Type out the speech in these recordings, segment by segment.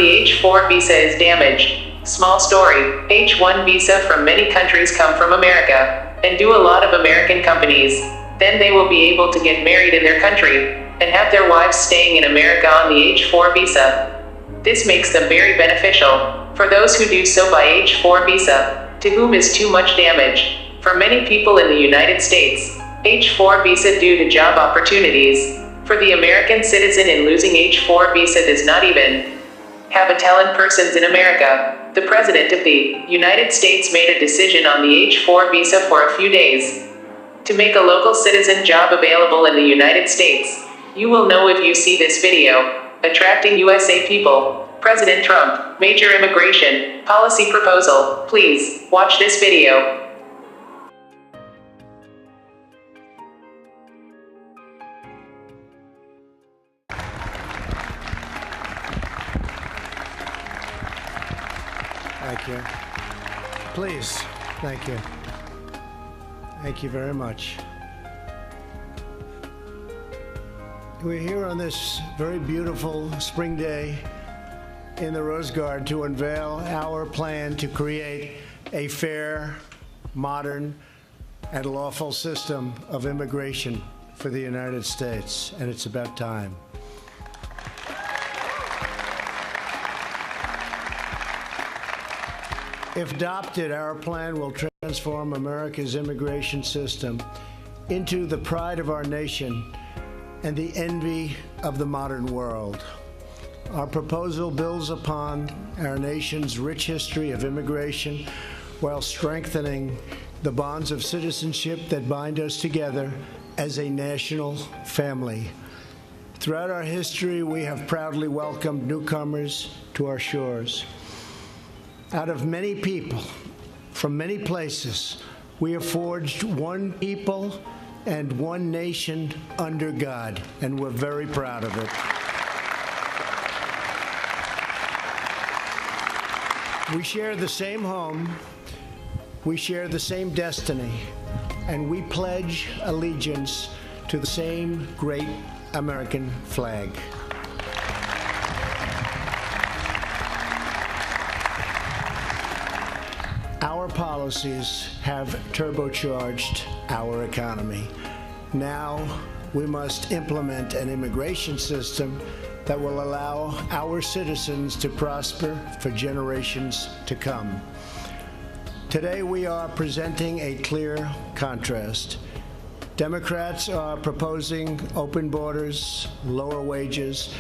the H-4 visa is damaged. Small story, H-1 visa from many countries come from America, and do a lot of American companies. Then they will be able to get married in their country, and have their wives staying in America on the H-4 visa. This makes them very beneficial. For those who do so by H-4 visa, to whom is too much damage. For many people in the United States, H-4 visa due to job opportunities. For the American citizen in losing H-4 visa does not even have a talent persons in America. The President of the United States made a decision on the H-4 visa for a few days to make a local citizen job available in the United States. You will know if you see this video. Attracting USA people. President Trump, major immigration policy proposal. Please watch this video. Thank you. Please. Thank you. Thank you very much. We're here on this very beautiful spring day in the Rose Garden to unveil our plan to create a fair, modern, and lawful system of immigration for the United States, and it's about time. If adopted, our plan will transform America's immigration system into the pride of our nation and the envy of the modern world. Our proposal builds upon our nation's rich history of immigration while strengthening the bonds of citizenship that bind us together as a national family. Throughout our history, we have proudly welcomed newcomers to our shores. Out of many people, from many places, we have forged one people and one nation under God, and we're very proud of it. We share the same home, we share the same destiny, and we pledge allegiance to the same great American flag. Our policies have turbocharged our economy. Now we must implement an immigration system that will allow our citizens to prosper for generations to come. Today we are presenting a clear contrast. Democrats are proposing open borders, lower wages,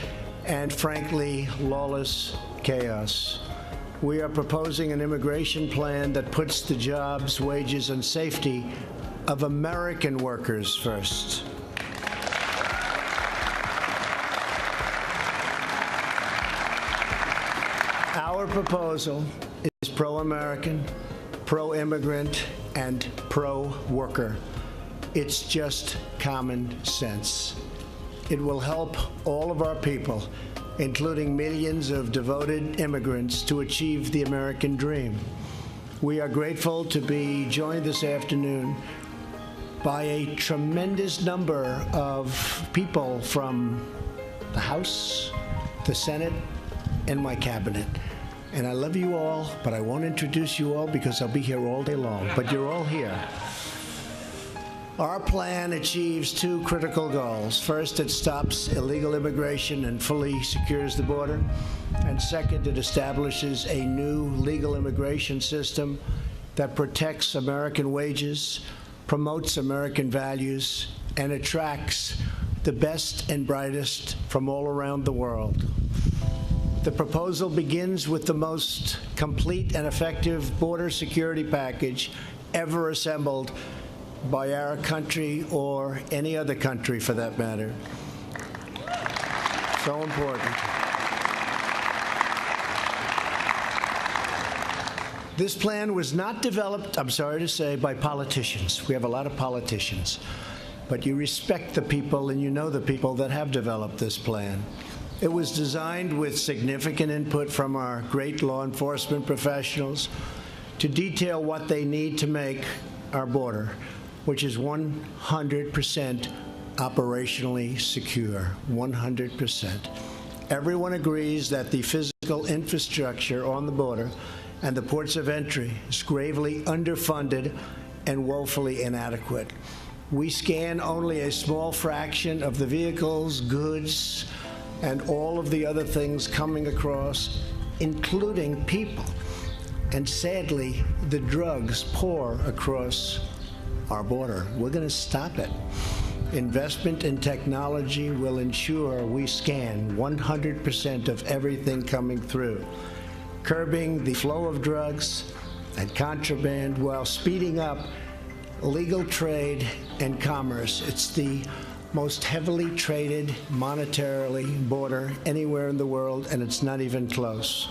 and frankly, lawless chaos. We are proposing an immigration plan that puts the jobs, wages, and safety of American workers first. Our proposal is pro-American, pro-immigrant, and pro-worker. It's just common sense. It will help all of our people, including millions of devoted immigrants, to achieve the American dream. We are grateful to be joined this afternoon by a tremendous number of people from the House, the Senate, and my cabinet. And I love you all, but I won't introduce you all because I'll be here all day long, but you're all here. Our plan achieves two critical goals. First, it stops illegal immigration and fully secures the border. And second, it establishes a new legal immigration system that protects American wages, promotes American values, and attracts the best and brightest from all around the world. The proposal begins with the most complete and effective border security package ever assembled by our country or any other country for that matter. So important. This plan was not developed, I'm sorry to say, by politicians. We have a lot of politicians. But you respect the people and you know the people that have developed this plan. It was designed with significant input from our great law enforcement professionals to detail what they need to make our border, which is 100% operationally secure, 100%. Everyone agrees that the physical physical infrastructure on the border and the ports of entry is gravely underfunded and woefully inadequate. We scan only a small fraction of the vehicles, goods, and all of the other things coming across, including people. And sadly, the drugs pour across our border. We're going to stop it. Investment in technology will ensure we scan 100% of everything coming through, curbing the flow of drugs and contraband while speeding up legal trade and commerce. It's the most heavily traded monetarily border anywhere in the world, and it's not even close.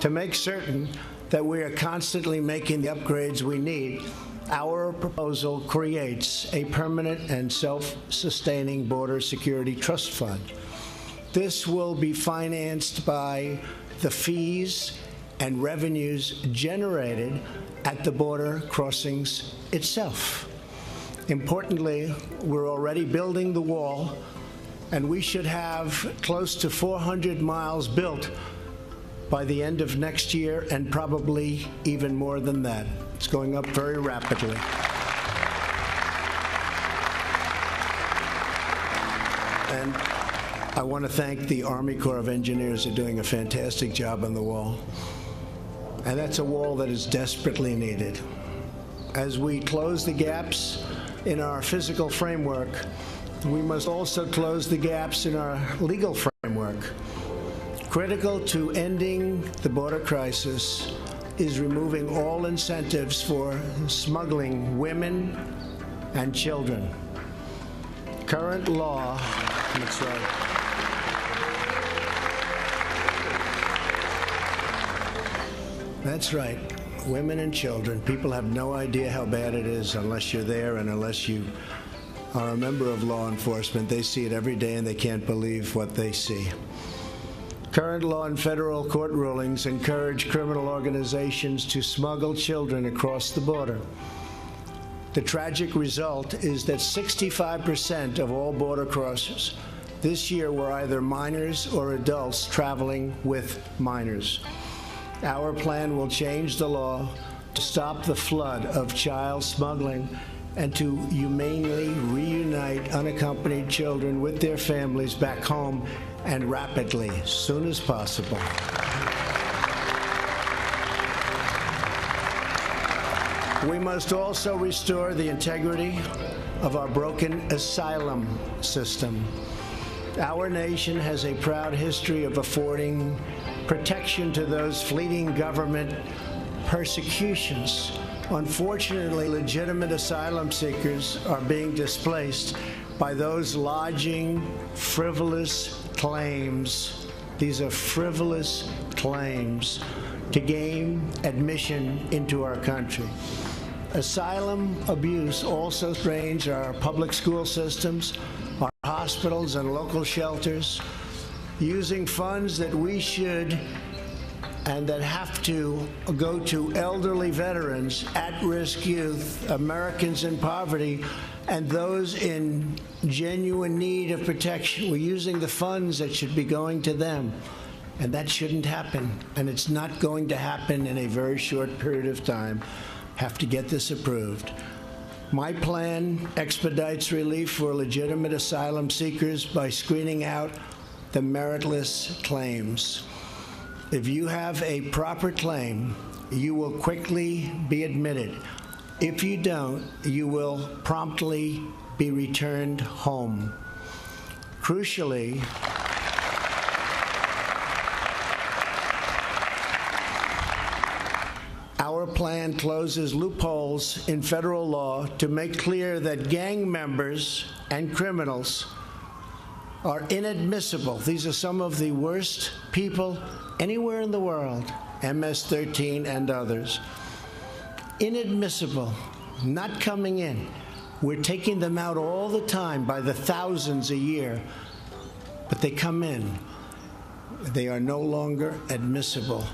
To make certain that we are constantly making the upgrades we need, our proposal creates a permanent and self-sustaining border security trust fund. This will be financed by the fees and revenues generated at the border crossings itself. Importantly, we're already building the wall, and we should have close to 400 miles built by the end of next year, and probably even more than that. It's going up very rapidly. And I want to thank the Army Corps of Engineers. They're doing a fantastic job on the wall. And that's a wall that is desperately needed. As we close the gaps in our physical framework, we must also close the gaps in our legal framework. Critical to ending the border crisis is removing all incentives for smuggling women and children. Current law, that's right. That's right, women and children. People have no idea how bad it is unless you're there and unless you are a member of law enforcement. They see it every day and they can't believe what they see. Current law and federal court rulings encourage criminal organizations to smuggle children across the border. The tragic result is that 65% of all border crossers this year were either minors or adults traveling with minors. Our plan will change the law to stop the flood of child smuggling and to humanely reunite unaccompanied children with their families back home, and rapidly, as soon as possible. We must also restore the integrity of our broken asylum system. Our nation has a proud history of affording protection to those fleeing government persecutions. Unfortunately, legitimate asylum seekers are being displaced by those lodging frivolous claims. These are frivolous claims to gain admission into our country. Asylum abuse also strains our public school systems, our hospitals and local shelters, using funds that we should and that have to go to elderly veterans, at-risk youth, Americans in poverty, and those in genuine need of protection. We're using the funds that should be going to them, and that shouldn't happen, and it's not going to happen in a very short period of time. Have to get this approved. My plan expedites relief for legitimate asylum seekers by screening out the meritless claims. If you have a proper claim, you will quickly be admitted. If you don't, you will promptly be returned home. Crucially, our plan closes loopholes in federal law to make clear that gang members and criminals are inadmissible. These are some of the worst people anywhere in the world, MS-13 and others. Inadmissible, not coming in. We're taking them out all the time by the thousands a year, but they come in. They are no longer admissible.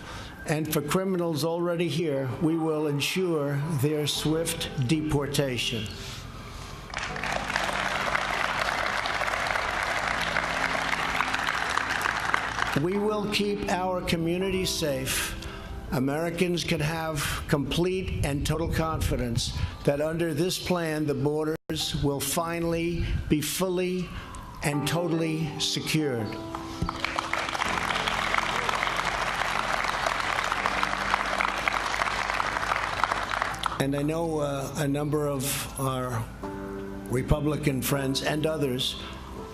And for criminals already here, we will ensure their swift deportation. We will keep our communities safe. Americans can have complete and total confidence that under this plan, the borders will finally be fully and totally secured. And I know a number of our Republican friends and others,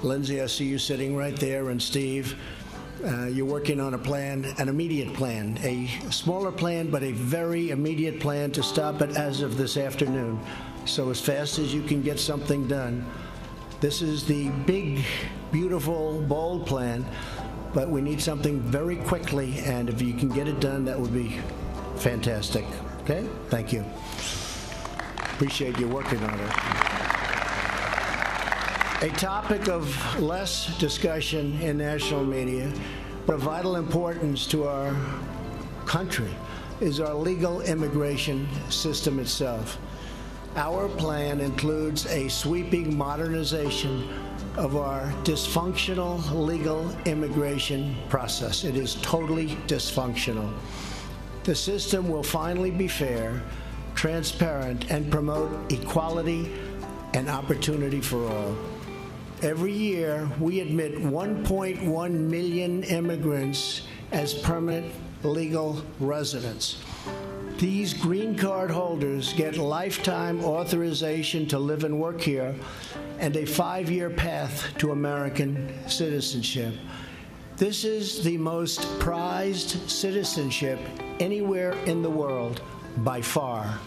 Lindsey, I see you sitting right there, and Steve, you're working on a plan, an immediate plan, a smaller plan, but a very immediate plan to stop it as of this afternoon. So as fast as you can get something done. This is the big, beautiful, bold plan, but we need something very quickly, and if you can get it done, that would be fantastic. Okay? Thank you. Appreciate you working on it. A topic of less discussion in national media, but of vital importance to our country, is our legal immigration system itself. Our plan includes a sweeping modernization of our dysfunctional legal immigration process. It is totally dysfunctional. The system will finally be fair, transparent, and promote equality and opportunity for all. Every year, we admit 1.1 million immigrants as permanent legal residents. These green card holders get lifetime authorization to live and work here and a 5-year path to American citizenship. This is the most prized citizenship anywhere in the world, by far.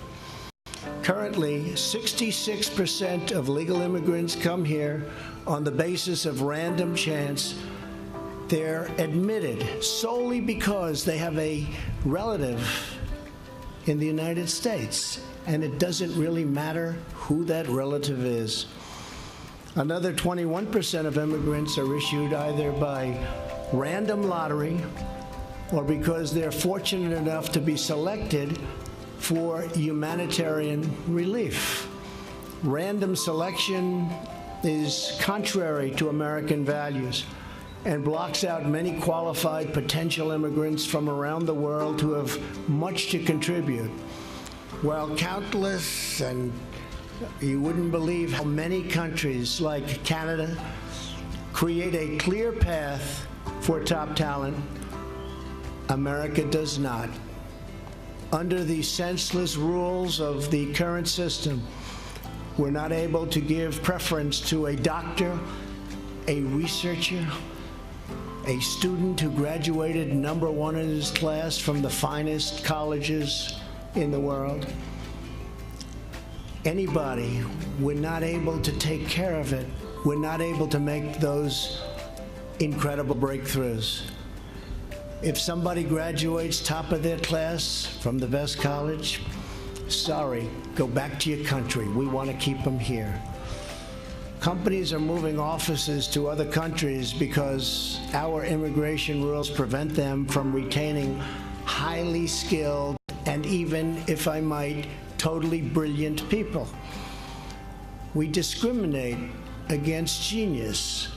Currently, 66% of legal immigrants come here on the basis of random chance. They're admitted solely because they have a relative in the United States, and it doesn't really matter who that relative is. Another 21% of immigrants are issued either by random lottery or because they're fortunate enough to be selected for humanitarian relief. Random selection is contrary to American values and blocks out many qualified potential immigrants from around the world who have much to contribute. While countless, and you wouldn't believe how many countries like Canada create a clear path for top talent, America does not. Under the senseless rules of the current system, we're not able to give preference to a doctor, a researcher, a student who graduated #1 in his class from the finest colleges in the world. Anybody, we're not able to take care of it. We're not able to make those incredible breakthroughs. If somebody graduates top of their class from the best college, sorry, go back to your country. We want to keep them here. Companies are moving offices to other countries because our immigration rules prevent them from retaining highly skilled and even, if I might, totally brilliant people. We discriminate against genius.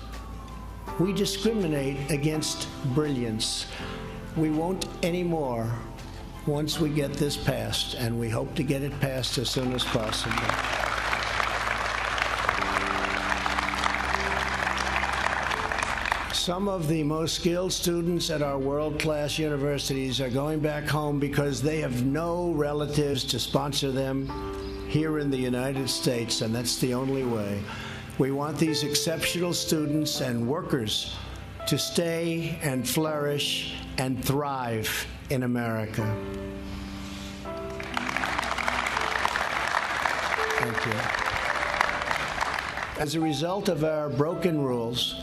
We discriminate against brilliance. We won't anymore once we get this passed, and we hope to get it passed as soon as possible. Some of the most skilled students at our world-class universities are going back home because they have no relatives to sponsor them here in the United States, and that's the only way. We want these exceptional students and workers to stay and flourish and thrive in America. Thank you. As a result of our broken rules,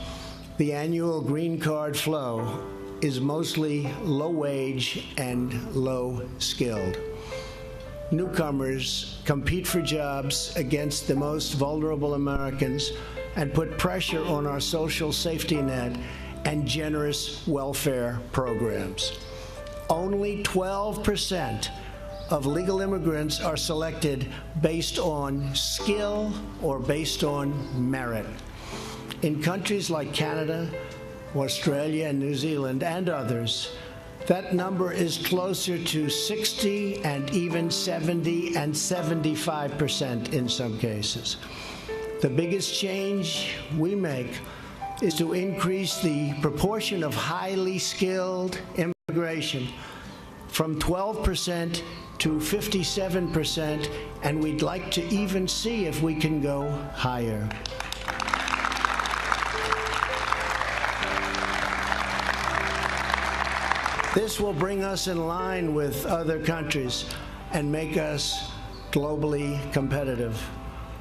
the annual green card flow is mostly low-wage and low-skilled. Newcomers compete for jobs against the most vulnerable Americans and put pressure on our social safety net and generous welfare programs. Only 12% of legal immigrants are selected based on skill or based on merit. In countries like Canada, Australia and New Zealand, and others, that number is closer to 60 and even 70 and 75% in some cases. The biggest change we make is to increase the proportion of highly skilled immigration from 12% to 57%, and we'd like to even see if we can go higher. This will bring us in line with other countries and make us globally competitive.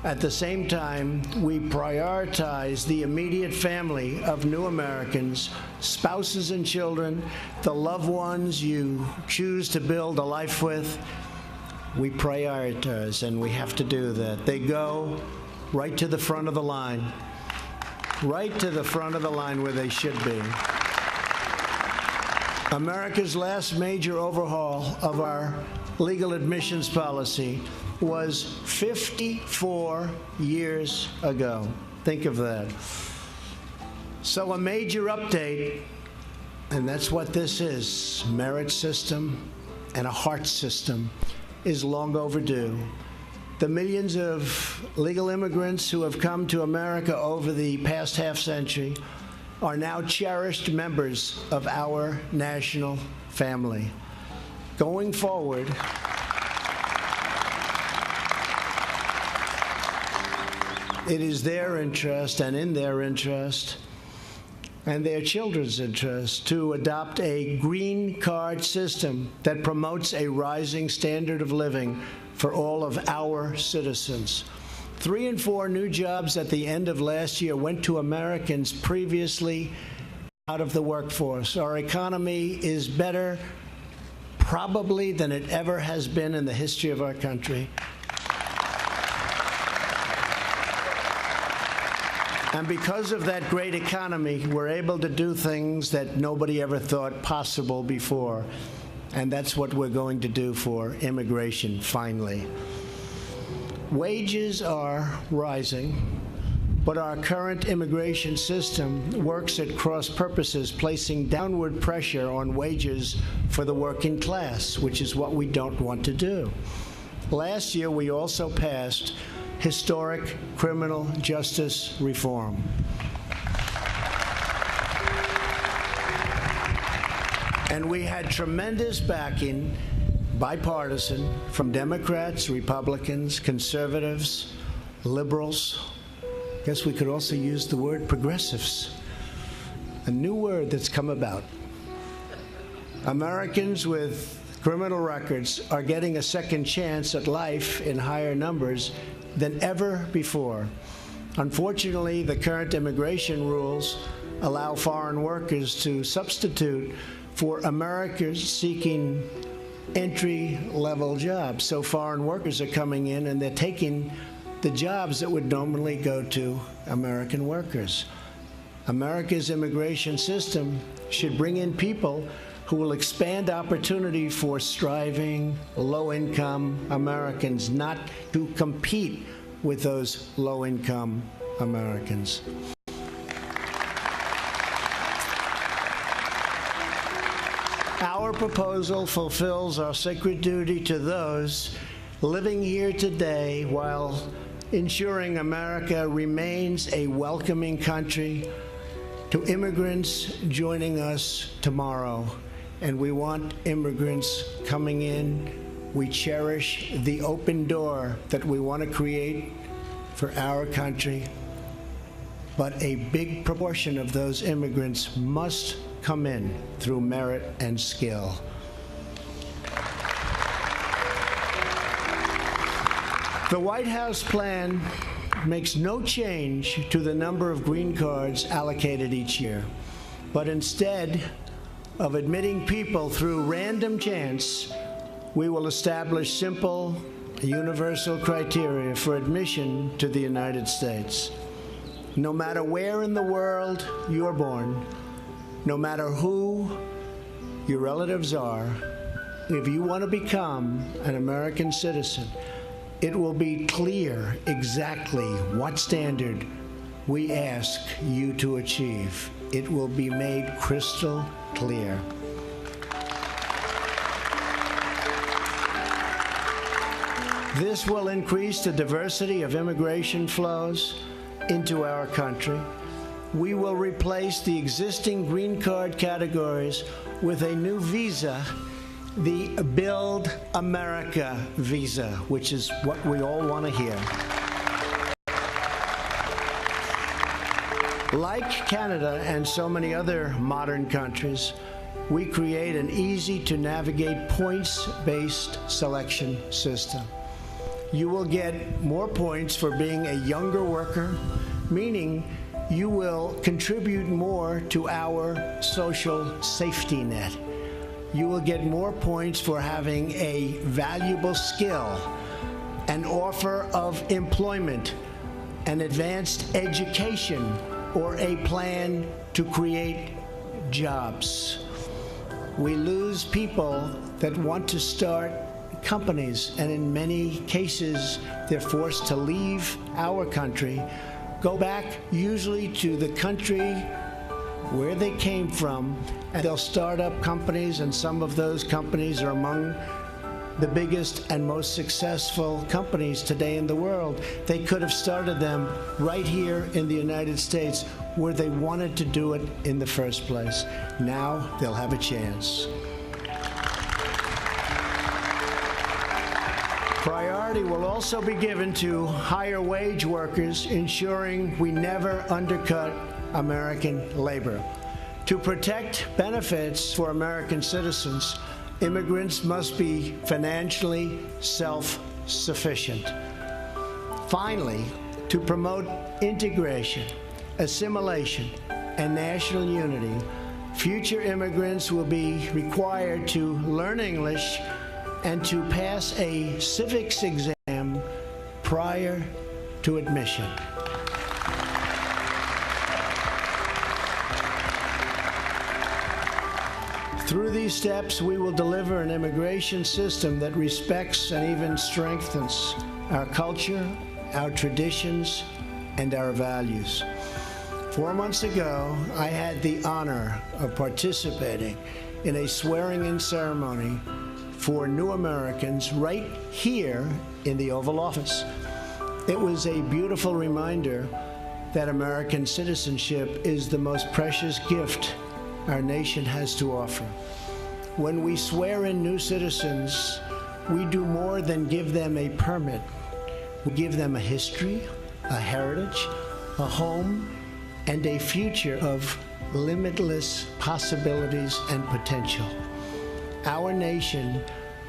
At the same time, we prioritize the immediate family of new Americans, spouses and children, the loved ones you choose to build a life with. We prioritize, and we have to do that. They go right to the front of the line, right to the front of the line where they should be. America's last major overhaul of our legal admissions policy was 54 years ago. Think of that. So a major update, and that's what this is, merit system and a heart system, is long overdue. The millions of legal immigrants who have come to America over the past half century are now cherished members of our national family. Going forward, it is their interest and in their interest and their children's interest to adopt a green card system that promotes a rising standard of living for all of our citizens. 3 in 4 new jobs at the end of last year went to Americans previously out of the workforce. Our economy is better probably than it ever has been in the history of our country. And because of that great economy, we're able to do things that nobody ever thought possible before. And that's what we're going to do for immigration, finally. Wages are rising, but our current immigration system works at cross purposes, placing downward pressure on wages for the working class, which is what we don't want to do. Last year, we also passed historic criminal justice reform. And we had tremendous backing, bipartisan, from Democrats, Republicans, conservatives, liberals. I guess we could also use the word progressives, a new word that's come about. Americans with criminal records are getting a second chance at life in higher numbers than ever before. Unfortunately, the current immigration rules allow foreign workers to substitute for Americans seeking entry-level jobs. So foreign workers are coming in and they're taking the jobs that would normally go to American workers. America's immigration system should bring in people who will expand opportunity for striving, low-income Americans, not to compete with those low-income Americans. Our proposal fulfills our sacred duty to those living here today while ensuring America remains a welcoming country to immigrants joining us tomorrow. And we want immigrants coming in. We cherish the open door that we want to create for our country. But a big proportion of those immigrants must come in through merit and skill. The White House plan makes no change to the number of green cards allocated each year, but instead of admitting people through random chance, we will establish simple, universal criteria for admission to the United States. No matter where in the world you're born, no matter who your relatives are, if you want to become an American citizen, it will be clear exactly what standard we ask you to achieve. it will be made crystal clear. This will increase the diversity of immigration flows into our country. We will replace the existing green card categories with a new visa, the Build America visa, which is what we all want to hear. Like Canada and so many other modern countries, we create an easy-to-navigate points-based selection system. You will get more points for being a younger worker, meaning you will contribute more to our social safety net. You will get more points for having a valuable skill, an offer of employment, an advanced education, or a plan to create jobs. We lose people that want to start companies, and in many cases, they're forced to leave our country, go back usually to the country where they came from, and they'll start up companies, and some of those companies are among the biggest and most successful companies today in the world. They could have started them right here in the United States where they wanted to do it in the first place. Now they'll have a chance. Priority will also be given to higher wage workers, ensuring we never undercut American labor. To protect benefits for American citizens, immigrants must be financially self-sufficient. Finally, to promote integration, assimilation, and national unity, future immigrants will be required to learn English and to pass a civics exam prior to admission. Through these steps, we will deliver an immigration system that respects and even strengthens our culture, our traditions, and our values. 4 months ago, I had the honor of participating in a swearing-in ceremony for new Americans right here in the Oval Office. It was a beautiful reminder that American citizenship is the most precious gift our nation has to offer. When we swear in new citizens, we do more than give them a permit. We give them a history, a heritage, a home, and a future of limitless possibilities and potential. Our nation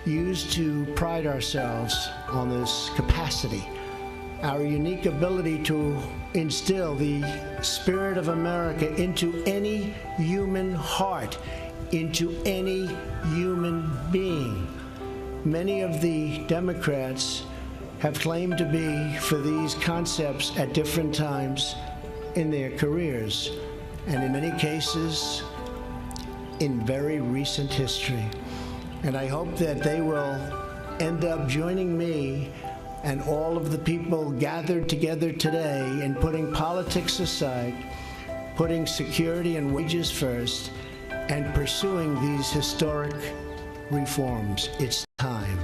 used to pride ourselves on this capacity, our unique ability to instill the spirit of America into any human heart, into any human being. Many of the Democrats have claimed to be for these concepts at different times in their careers, and in many cases, in very recent history. And I hope that they will end up joining me and all of the people gathered together today in putting politics aside, putting security and wages first, and pursuing these historic reforms. It's time.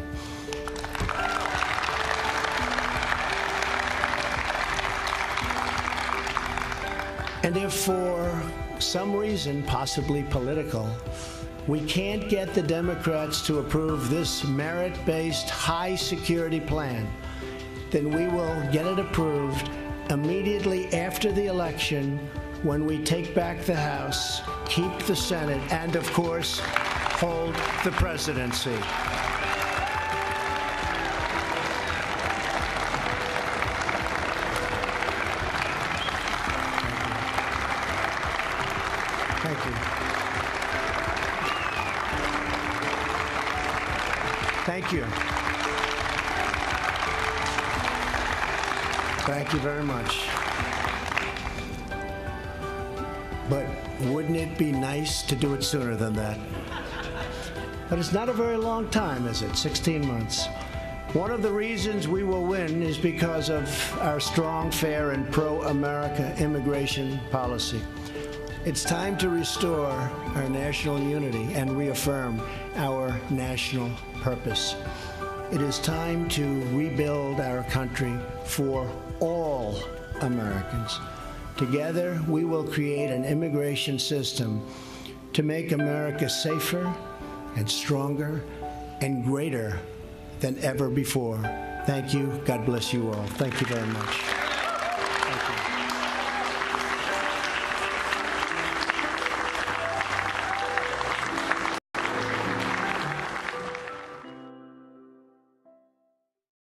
And if for some reason, possibly political, we can't get the Democrats to approve this merit-based high-security plan, then we will get it approved immediately after the election when we take back the House, keep the Senate, and, of course, hold the presidency. Thank you. Thank you. Thank you very much. But wouldn't it be nice to do it sooner than that? But it's not a very long time, is it? 16 months. One of the reasons we will win is because of our strong, fair, and pro-America immigration policy. It's time to restore our national unity and reaffirm our national purpose. It is time to rebuild our country for all Americans. Together, we will create an immigration system to make America safer and stronger and greater than ever before. Thank you. God bless you all. Thank you very much.